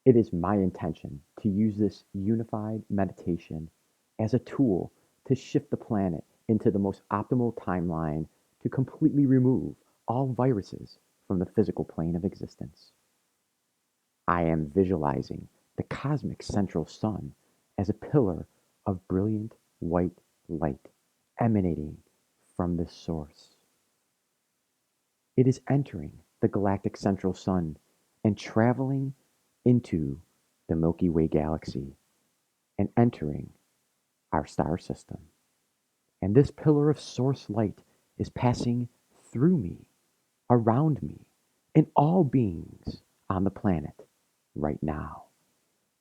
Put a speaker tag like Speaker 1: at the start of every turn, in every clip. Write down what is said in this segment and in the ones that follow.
Speaker 1: It is my intention to use this unified meditation as a tool to shift the planet into the most optimal timeline to completely remove all viruses from the physical plane of existence. I am visualizing the cosmic central sun as a pillar of brilliant white light emanating from this source. It is entering the galactic central sun and traveling into the Milky Way galaxy and entering our star system. And this pillar of source light is passing through me, around me, and all beings on the planet right now,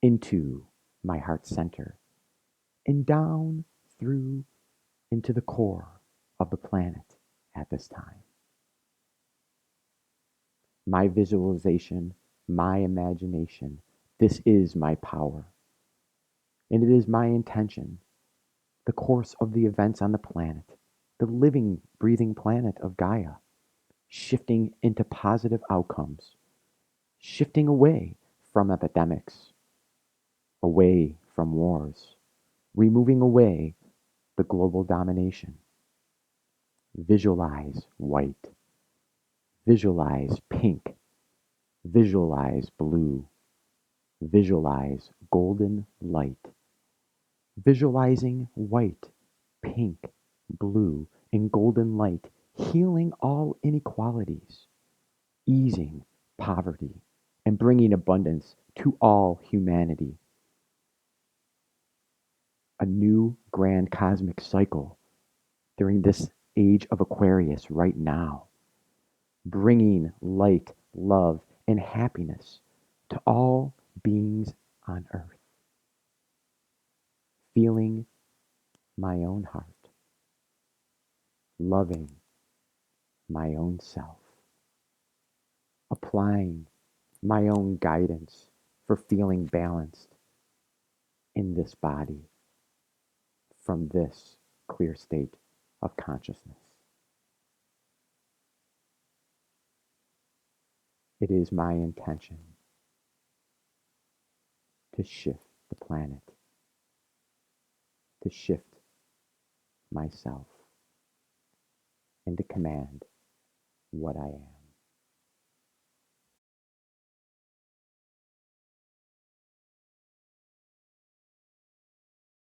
Speaker 1: into my heart center, and down through into the core of the planet at this time. My visualization, my imagination, this is my power. And it is my intention, the course of the events on the planet, the living, breathing planet of Gaia, shifting into positive outcomes, shifting away from epidemics, away from wars, removing away the global domination. Visualize white, visualize pink, visualize blue, visualize golden light. Visualizing white, pink, blue, and golden light healing all inequalities, easing poverty, and bringing abundance to all humanity. A new grand cosmic cycle during this age of Aquarius right now, bringing light, love, and happiness to all beings on earth. Feeling my own heart, loving my own self, applying my own guidance for feeling balanced in this body from this clear state of consciousness. It is my intention to shift the planet, to shift myself, and to command what I am.